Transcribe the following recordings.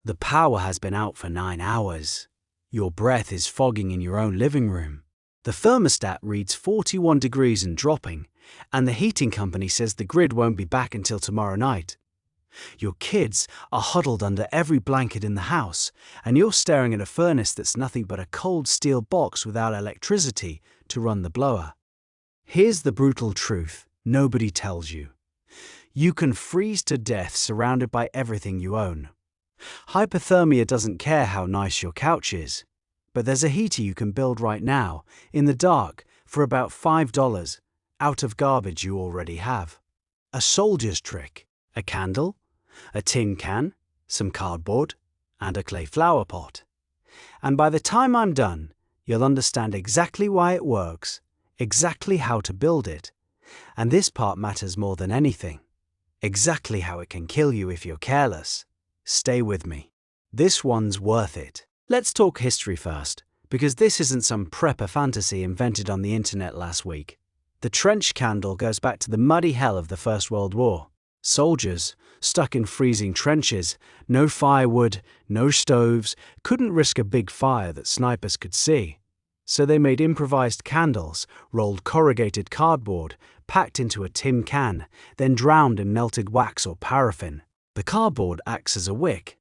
The power has been out for 9 hours. Your breath is fogging in your own living room. The thermostat reads 41 degrees and dropping, and the heating company says the grid won't be back until tomorrow night. Your kids are huddled under every blanket in the house, and you're staring at a furnace that's nothing but a cold steel box without electricity to run the blower. Here's the brutal truth nobody tells you. You can freeze to death surrounded by everything you own. Hypothermia doesn't care how nice your couch is, but there's a heater you can build right now, in the dark, for about $5, out of garbage you already have. A soldier's trick: a candle, a tin can, some cardboard, and a clay flower pot. And by the time I'm done, you'll understand exactly why it works, exactly how to build it, and this part matters more than anything, exactly how it can kill you if you're careless. Stay with me. This one's worth it. Let's talk history first, because this isn't some prepper fantasy invented on the internet last week. The trench candle goes back to the muddy hell of the First World War. Soldiers, stuck in freezing trenches, no firewood, no stoves, couldn't risk a big fire that snipers could see. So they made improvised candles, rolled corrugated cardboard, packed into a tin can, then drowned in melted wax or paraffin. The cardboard acts as a wick,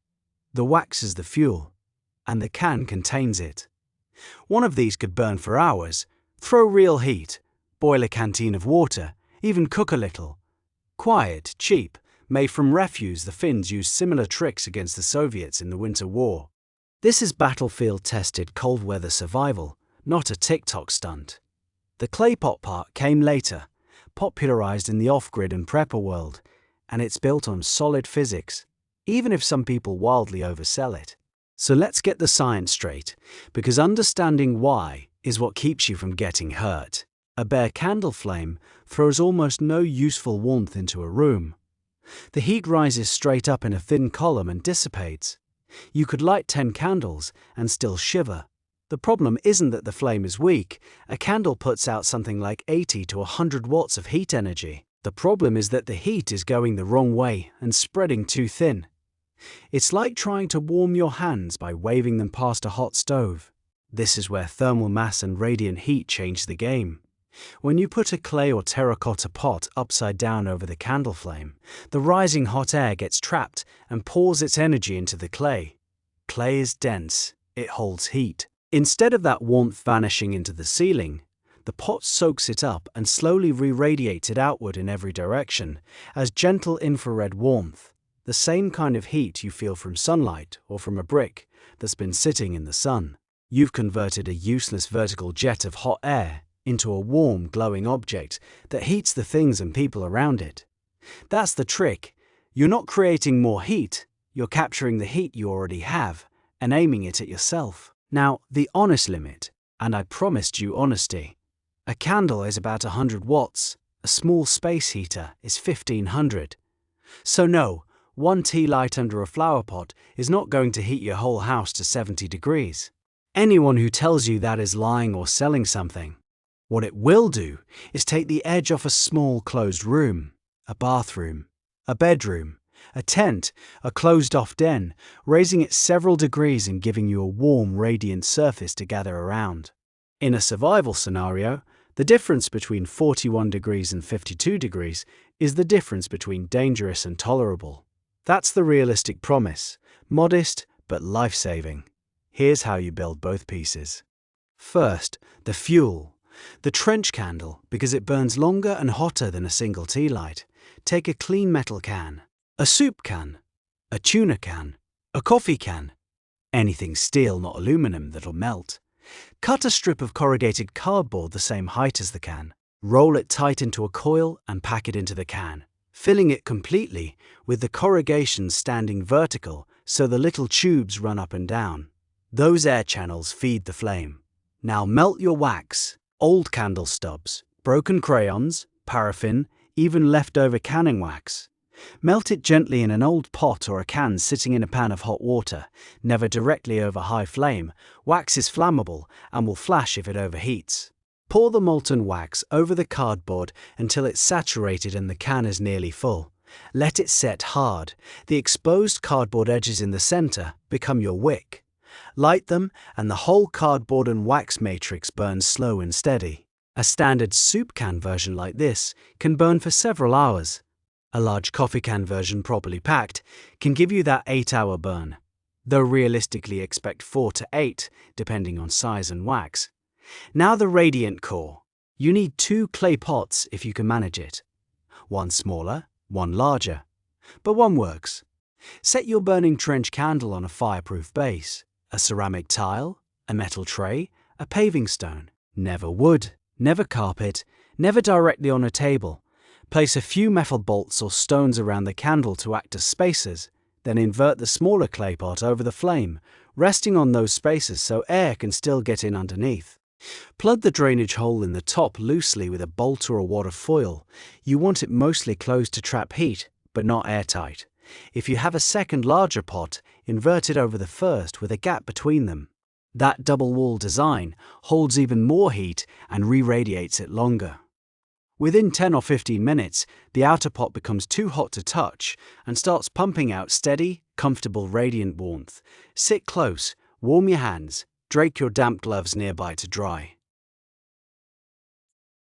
the wax is the fuel, and the can contains it. One of these could burn for hours, throw real heat, boil a canteen of water, even cook a little. Quiet, cheap, made from refuse. The Finns used similar tricks against the Soviets in the Winter War. This is battlefield-tested cold-weather survival, not a TikTok stunt. The clay pot part came later, popularized in the off-grid and prepper world, and it's built on solid physics, even if some people wildly oversell it. So let's get the science straight, because understanding why is what keeps you from getting hurt. A bare candle flame throws almost no useful warmth into a room. The heat rises straight up in a thin column and dissipates. You could light 10 candles and still shiver. The problem isn't that the flame is weak. A candle puts out something like 80 to 100 watts of heat energy. The problem is that the heat is going the wrong way and spreading too thin. It's like trying to warm your hands by waving them past a hot stove. This is where thermal mass and radiant heat change the game. When you put a clay or terracotta pot upside down over the candle flame, the rising hot air gets trapped and pours its energy into the clay. Clay is dense, it holds heat. Instead of that warmth vanishing into the ceiling, the pot soaks it up and slowly re-radiates it outward in every direction as gentle infrared warmth, the same kind of heat you feel from sunlight or from a brick that's been sitting in the sun. You've converted a useless vertical jet of hot air into a warm, glowing object that heats the things and people around it. That's the trick. You're not creating more heat, you're capturing the heat you already have and aiming it at yourself. Now, the honest limit, and I promised you honesty. A candle is about 100 watts, a small space heater is 1500. So no, one tea light under a flower pot is not going to heat your whole house to 70 degrees. Anyone who tells you that is lying or selling something. What it will do is take the edge off a small closed room, a bathroom, a bedroom, a tent, a closed-off den, raising it several degrees and giving you a warm, radiant surface to gather around. In a survival scenario, the difference between 41 degrees and 52 degrees is the difference between dangerous and tolerable. That's the realistic promise, modest but life-saving. Here's how you build both pieces. First, the fuel. The trench candle, because it burns longer and hotter than a single tea light. Take a clean metal can, a soup can, a tuna can, a coffee can, anything steel, not aluminum, that'll melt. Cut a strip of corrugated cardboard the same height as the can. Roll it tight into a coil and pack it into the can, filling it completely with the corrugation standing vertical so the little tubes run up and down. Those air channels feed the flame. Now melt your wax, old candle stubs, broken crayons, paraffin, even leftover canning wax. Melt it gently in an old pot or a can sitting in a pan of hot water, never directly over high flame. Wax is flammable and will flash if it overheats. Pour the molten wax over the cardboard until it's saturated and the can is nearly full. Let it set hard. The exposed cardboard edges in the center become your wick. Light them, and the whole cardboard and wax matrix burns slow and steady. A standard soup can version like this can burn for several hours. A large coffee can version properly packed can give you that 8-hour burn, though realistically expect 4 to 8, depending on size and wax. Now the radiant core. You need 2 clay pots if you can manage it. One smaller, one larger, but one works. Set your burning trench candle on a fireproof base, a ceramic tile, a metal tray, a paving stone. Never wood, never carpet, never directly on a table. Place a few metal bolts or stones around the candle to act as spacers, then invert the smaller clay pot over the flame, resting on those spacers so air can still get in underneath. Plug the drainage hole in the top loosely with a bolt or a wad of foil. You want it mostly closed to trap heat, but not airtight. If you have a second larger pot, invert it over the first with a gap between them. That double wall design holds even more heat and re-radiates it longer. Within 10 or 15 minutes, the outer pot becomes too hot to touch and starts pumping out steady, comfortable, radiant warmth. Sit close, warm your hands, drake your damp gloves nearby to dry.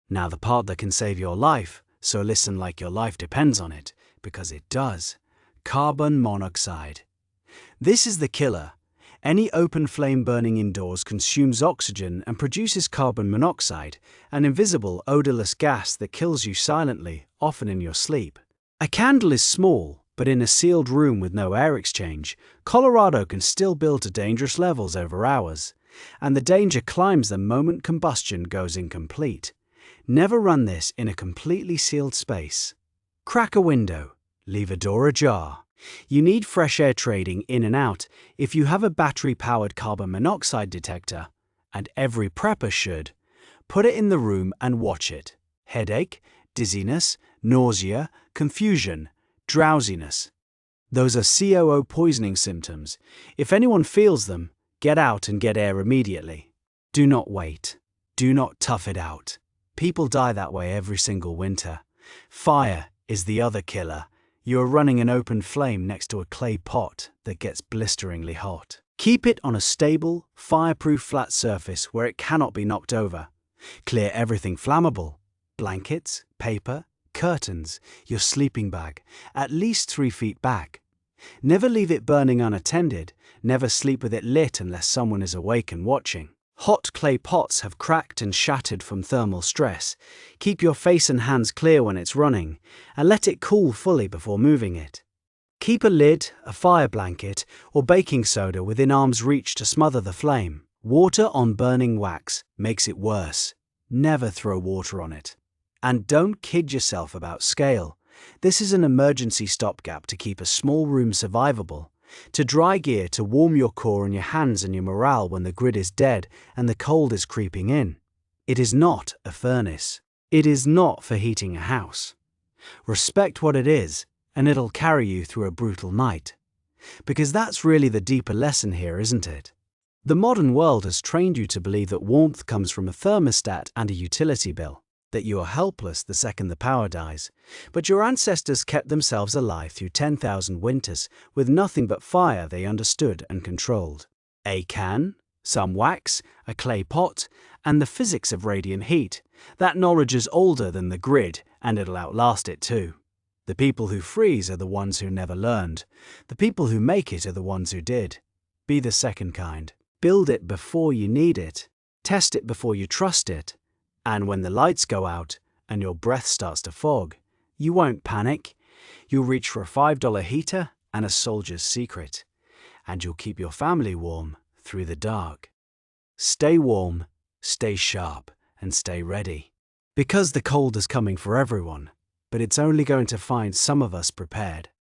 Now the part that can save your life, so listen like your life depends on it, because it does. Carbon monoxide. This is the killer. Any open flame burning indoors consumes oxygen and produces carbon monoxide, an invisible, odorless gas that kills you silently, often in your sleep. A candle is small, but in a sealed room with no air exchange, Colorado can still build to dangerous levels over hours, and the danger climbs the moment combustion goes incomplete. Never run this in a completely sealed space. Crack a window, leave a door ajar. You need fresh air trading in and out if you have a battery-powered carbon monoxide detector, and every prepper should. Put it in the room and watch it. Headache, dizziness, nausea, confusion, drowsiness. Those are COO poisoning symptoms. If anyone feels them, get out and get air immediately. Do not wait. Do not tough it out. People die that way every single winter. Fire is the other killer. You are running an open flame next to a clay pot that gets blisteringly hot. Keep it on a stable, fireproof flat surface where it cannot be knocked over. Clear everything flammable. Blankets, paper, curtains, your sleeping bag, at least 3 feet back. Never leave it burning unattended. Never sleep with it lit unless someone is awake and watching. Hot clay pots have cracked and shattered from thermal stress. Keep your face and hands clear when it's running, and let it cool fully before moving it. Keep a lid, a fire blanket, or baking soda within arm's reach to smother the flame. Water on burning wax makes it worse. Never throw water on it. And don't kid yourself about scale. This is an emergency stopgap to keep a small room survivable. To dry gear to warm your core and your hands and your morale when the grid is dead and the cold is creeping in. It is not a furnace. It is not for heating a house. Respect what it is, and it'll carry you through a brutal night. Because that's really the deeper lesson here, isn't it? The modern world has trained you to believe that warmth comes from a thermostat and a utility bill, that you are helpless the second the power dies. But your ancestors kept themselves alive through 10,000 winters with nothing but fire they understood and controlled. A can, some wax, a clay pot, and the physics of radiant heat. That knowledge is older than the grid, and it'll outlast it too. The people who freeze are the ones who never learned. The people who make it are the ones who did. Be the second kind. Build it before you need it. Test it before you trust it. And when the lights go out and your breath starts to fog, you won't panic. You'll reach for a $5 heater and a soldier's secret. And you'll keep your family warm through the dark. Stay warm, stay sharp, and stay ready. Because the cold is coming for everyone, but it's only going to find some of us prepared.